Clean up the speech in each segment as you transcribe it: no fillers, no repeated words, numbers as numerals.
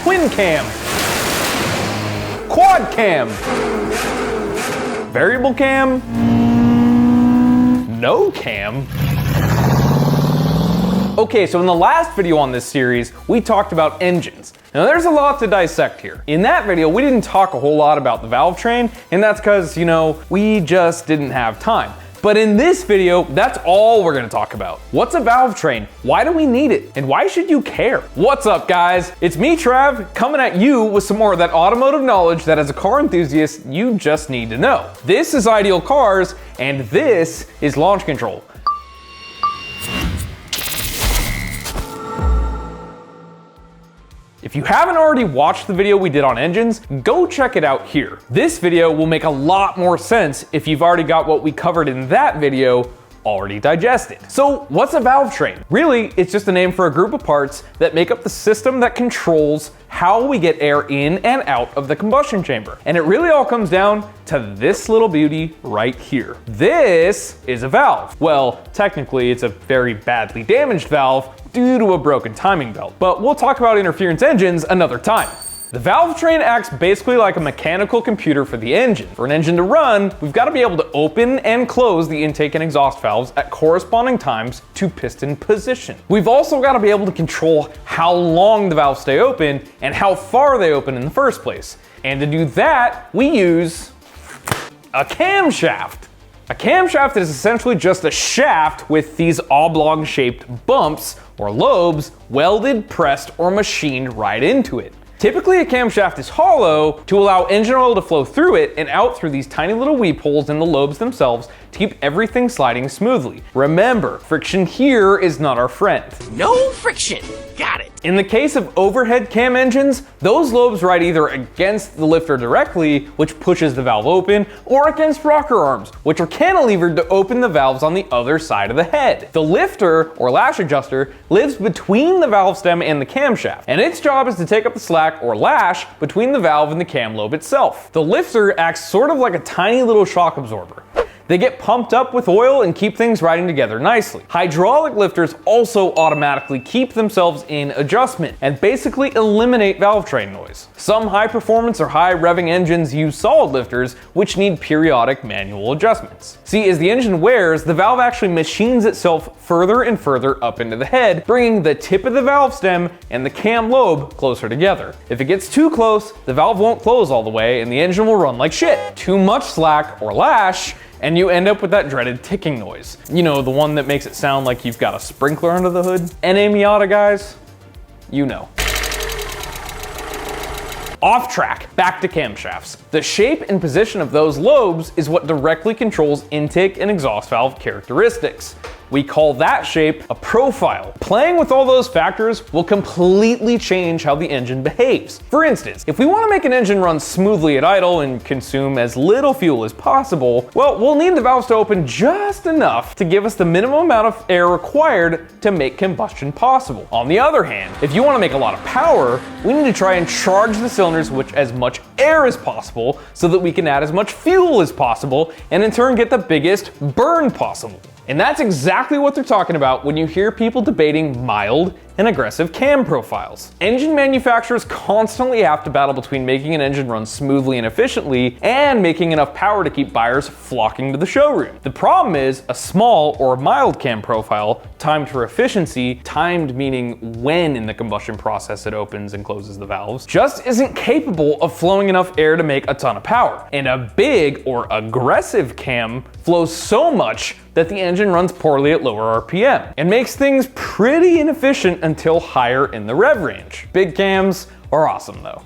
twin cam, quad cam, variable cam, no cam. Okay, so in the last video on this series, we talked about engines. Now there's a lot to dissect here. In that video, we didn't talk a whole lot about the Valvetrain, and that's because, we just didn't have time. But in this video, that's all we're gonna talk about. What's a Valvetrain? Why do we need it? And why should you care? What's up, guys? It's me, Trav, coming at you with some more of that automotive knowledge that as a car enthusiast, you just need to know. This is Ideal Cars, and this is Launch Control. If you haven't already watched the video we did on engines, go check it out here. This video will make a lot more sense if you've already got what we covered in that video already digested. So what's a Valvetrain? Really, it's just a name for a group of parts that make up the system that controls how we get air in and out of the combustion chamber. And it really all comes down to this little beauty right here. This is a valve. Well, technically it's a very badly damaged valve due to a broken timing belt, but we'll talk about interference engines another time. The Valvetrain acts basically like a mechanical computer for the engine. For an engine to run, we've got to be able to open and close the intake and exhaust valves at corresponding times to piston position. We've also got to be able to control how long the valves stay open and how far they open in the first place. And to do that, we use a camshaft. A camshaft is essentially just a shaft with these oblong-shaped bumps or lobes welded, pressed, or machined right into it. Typically, a camshaft is hollow to allow engine oil to flow through it and out through these tiny little weep holes in the lobes themselves to keep everything sliding smoothly. Remember, friction here is not our friend. No friction. Got it. In the case of overhead cam engines, those lobes ride either against the lifter directly, which pushes the valve open, or against rocker arms, which are cantilevered to open the valves on the other side of the head. The lifter, or lash adjuster, lives between the valve stem and the camshaft, and its job is to take up the slack or lash between the valve and the cam lobe itself. The lifter acts sort of like a tiny little shock absorber. They get pumped up with oil and keep things riding together nicely. Hydraulic lifters also automatically keep themselves in adjustment and basically eliminate Valvetrain noise. Some high performance or high revving engines use solid lifters, which need periodic manual adjustments. See, as the engine wears, the valve actually machines itself further and further up into the head, bringing the tip of the valve stem and the cam lobe closer together. If it gets too close, the valve won't close all the way and the engine will run like shit. Too much slack or lash, and you end up with that dreaded ticking noise. You know, the one that makes it sound like you've got a sprinkler under the hood. NA Miata guys, you know. Off track, back to camshafts. The shape and position of those lobes is what directly controls intake and exhaust valve characteristics. We call that shape a profile. Playing with all those factors will completely change how the engine behaves. For instance, if we want to make an engine run smoothly at idle and consume as little fuel as possible, well, we'll need the valves to open just enough to give us the minimum amount of air required to make combustion possible. On the other hand, if you want to make a lot of power, we need to try and charge the cylinders with as much air as possible so that we can add as much fuel as possible and in turn get the biggest burn possible. And that's exactly what they're talking about when you hear people debating mild and aggressive cam profiles. Engine manufacturers constantly have to battle between making an engine run smoothly and efficiently and making enough power to keep buyers flocking to the showroom. The problem is a small or mild cam profile, timed for efficiency, timed meaning when in the combustion process it opens and closes the valves, just isn't capable of flowing enough air to make a ton of power. And a big or aggressive cam flows so much that the engine runs poorly at lower RPM and makes things pretty inefficient until higher in the rev range. Big cams are awesome though.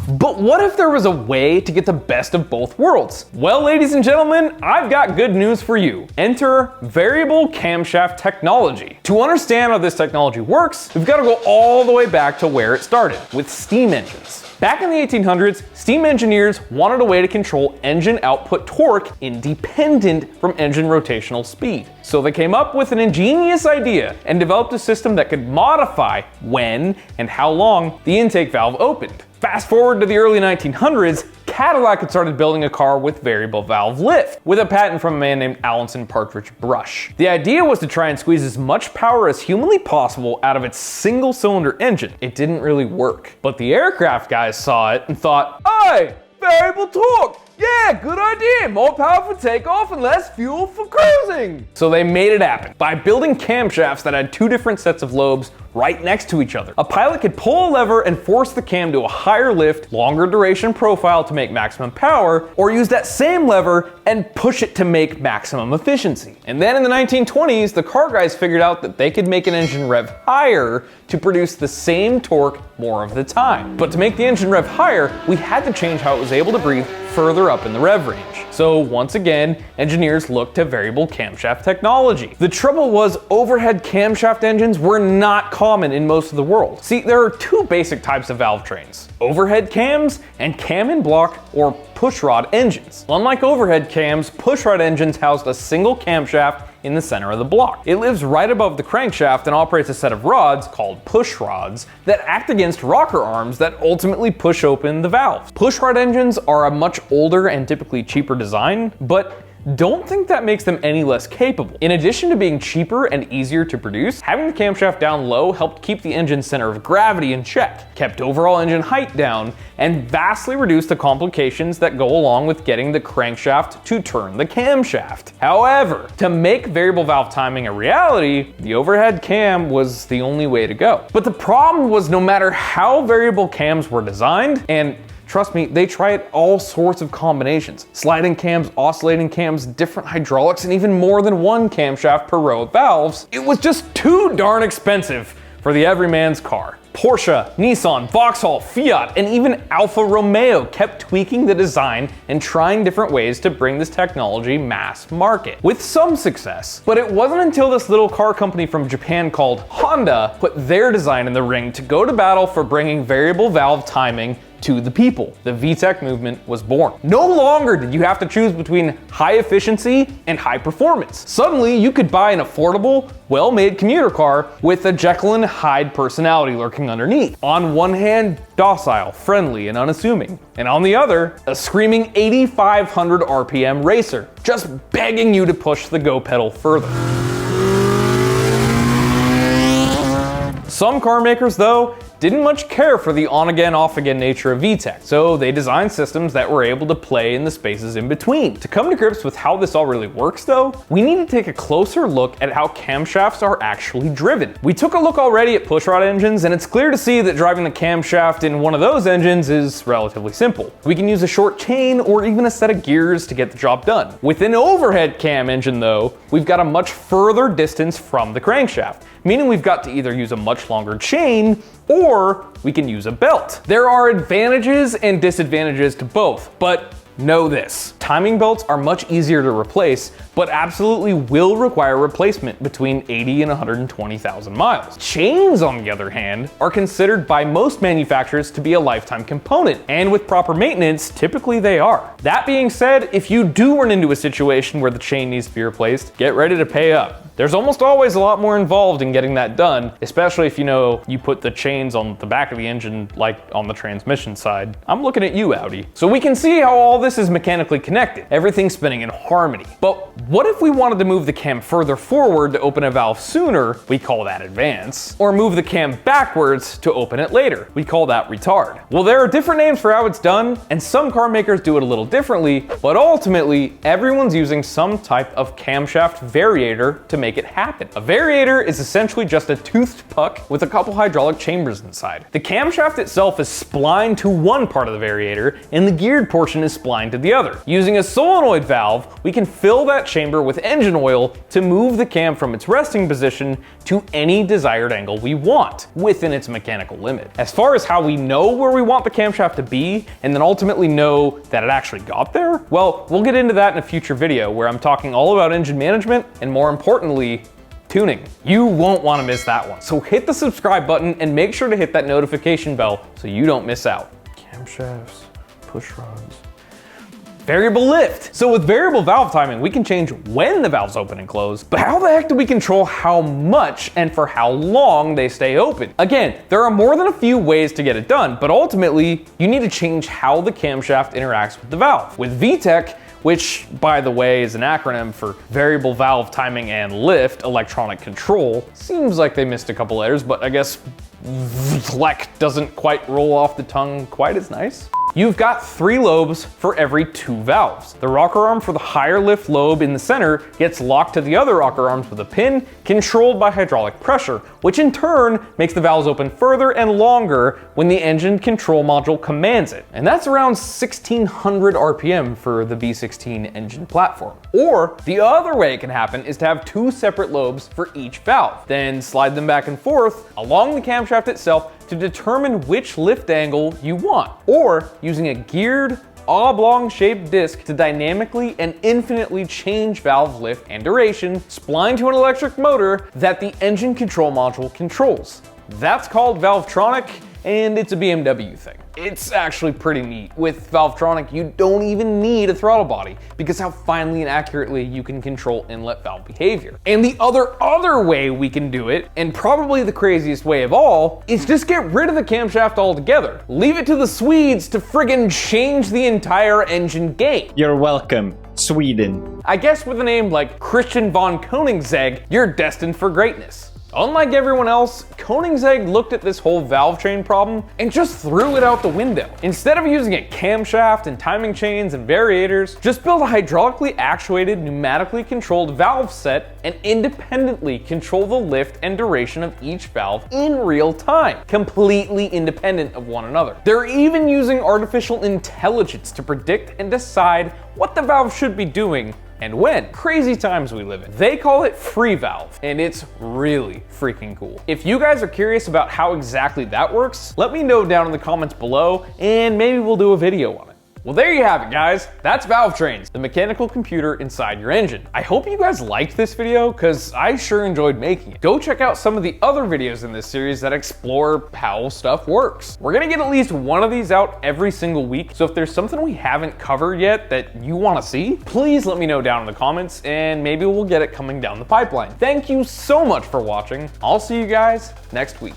But what if there was a way to get the best of both worlds? Well, ladies and gentlemen, I've got good news for you. Enter variable camshaft technology. To understand how this technology works, we've got to go all the way back to where it started, with steam engines. Back in the 1800s, steam engineers wanted a way to control engine output torque independent from engine rotational speed. So they came up with an ingenious idea and developed a system that could modify when and how long the intake valve opened. Fast forward to the early 1900s, Cadillac had started building a car with variable valve lift, with a patent from a man named Allinson Partridge Brush. The idea was to try and squeeze as much power as humanly possible out of its single-cylinder engine. It didn't really work. But the aircraft guys saw it and thought, "Hey, variable torque! Yeah, good idea! More power for takeoff and less fuel for cruising!" So they made it happen by building camshafts that had two different sets of lobes right next to each other. A pilot could pull a lever and force the cam to a higher lift, longer duration profile to make maximum power, or use that same lever and push it to make maximum efficiency. And then in the 1920s, the car guys figured out that they could make an engine rev higher to produce the same torque more of the time. But to make the engine rev higher, we had to change how it was able to breathe further up in the rev range. So once again, engineers looked to variable camshaft technology. The trouble was overhead camshaft engines were not common in most of the world. See, there are two basic types of valve trains: overhead cams and cam in block or pushrod engines. Unlike overhead cams, pushrod engines housed a single camshaft in the center of the block. It lives right above the crankshaft and operates a set of rods called pushrods that act against rocker arms that ultimately push open the valves. Pushrod engines are a much older and typically cheaper design, but don't think that makes them any less capable. In addition to being cheaper and easier to produce, having the camshaft down low helped keep the engine's center of gravity in check, kept overall engine height down, and vastly reduced the complications that go along with getting the crankshaft to turn the camshaft. However, to make variable valve timing a reality, the overhead cam was the only way to go. But the problem was no matter how variable cams were designed, and trust me, they tried all sorts of combinations. Sliding cams, oscillating cams, different hydraulics, and even more than one camshaft per row of valves. It was just too darn expensive for the everyman's car. Porsche, Nissan, Vauxhall, Fiat, and even Alfa Romeo kept tweaking the design and trying different ways to bring this technology mass market, with some success. But it wasn't until this little car company from Japan called Honda put their design in the ring to go to battle for bringing variable valve timing to the people. The VTEC movement was born. No longer did you have to choose between high efficiency and high performance. Suddenly, you could buy an affordable, well-made commuter car with a Jekyll and Hyde personality lurking underneath. On one hand, docile, friendly, and unassuming. And on the other, a screaming 8,500 RPM racer, just begging you to push the go pedal further. Some car makers, though, didn't much care for the on-again, off-again nature of VTEC, so they designed systems that were able to play in the spaces in between. To come to grips with how this all really works, though, we need to take a closer look at how camshafts are actually driven. We took a look already at pushrod engines, and it's clear to see that driving the camshaft in one of those engines is relatively simple. We can use a short chain or even a set of gears to get the job done. With an overhead cam engine, though, we've got a much further distance from the crankshaft, meaning we've got to either use a much longer chain or we can use a belt. There are advantages and disadvantages to both, but know this: timing belts are much easier to replace, but absolutely will require replacement between 80 and 120,000 miles. Chains, on the other hand, are considered by most manufacturers to be a lifetime component, and with proper maintenance, typically they are. That being said, if you do run into a situation where the chain needs to be replaced, get ready to pay up. There's almost always a lot more involved in getting that done, especially if you put the chains on the back of the engine like on the transmission side. I'm looking at you, Audi. So we can see how all this is mechanically connected, everything spinning in harmony. But what if we wanted to move the cam further forward to open a valve sooner? We call that advance. Or move the cam backwards to open it later. We call that retard. Well, there are different names for how it's done, and some car makers do it a little differently, but ultimately, everyone's using some type of camshaft variator to make it happen. A variator is essentially just a toothed puck with a couple hydraulic chambers inside. The camshaft itself is splined to one part of the variator, and the geared portion is splined to the other. Using a solenoid valve, we can fill that chamber with engine oil to move the cam from its resting position to any desired angle we want, within its mechanical limit. As far as how we know where we want the camshaft to be, and then ultimately know that it actually got there, well, we'll get into that in a future video where I'm talking all about engine management and, more importantly, tuning. You won't want to miss that one. So hit the subscribe button and make sure to hit that notification bell so you don't miss out. camshafts, pushrods. Variable lift. So with variable valve timing, we can change when the valves open and close, but how the heck do we control how much and for how long they stay open? Again, there are more than a few ways to get it done, but ultimately, you need to change how the camshaft interacts with the valve. With VTEC, which, by the way, is an acronym for Variable Valve Timing and Lift Electronic Control. Seems like they missed a couple letters, but I guess VTEC doesn't quite roll off the tongue quite as nice. You've got 3 lobes for every 2 valves. The rocker arm for the higher lift lobe in the center gets locked to the other rocker arms with a pin controlled by hydraulic pressure, which in turn makes the valves open further and longer when the engine control module commands it. And that's around 1600 RPM for the B16 engine platform. Or the other way it can happen is to have 2 separate lobes for each valve, then slide them back and forth along the camshaft itself to determine which lift angle you want, or using a geared, oblong-shaped disc to dynamically and infinitely change valve lift and duration, splined to an electric motor that the engine control module controls. That's called Valvetronic, and it's a BMW thing. It's actually pretty neat. With Valvetronic, you don't even need a throttle body because how finely and accurately you can control inlet valve behavior. And the other way we can do it, and probably the craziest way of all, is just get rid of the camshaft altogether. Leave it to the Swedes to friggin' change the entire engine game. You're welcome, Sweden. I guess with a name like Christian von Koenigsegg, you're destined for greatness. Unlike everyone else, Koenigsegg looked at this whole valvetrain problem and just threw it out the window. Instead of using a camshaft and timing chains and variators, just build a hydraulically actuated, pneumatically controlled valve set and independently control the lift and duration of each valve in real time, completely independent of one another. They're even using artificial intelligence to predict and decide what the valve should be doing and when. Crazy times we live in. They call it free valve, and it's really freaking cool. If you guys are curious about how exactly that works, let me know down in the comments below, and maybe we'll do a video on it. Well, there you have it, guys. That's Valvetrains, the mechanical computer inside your engine. I hope you guys liked this video, because I sure enjoyed making it. Go check out some of the other videos in this series that explore how stuff works. We're gonna get at least one of these out every single week, so if there's something we haven't covered yet that you wanna see, please let me know down in the comments, and maybe we'll get it coming down the pipeline. Thank you so much for watching. I'll see you guys next week.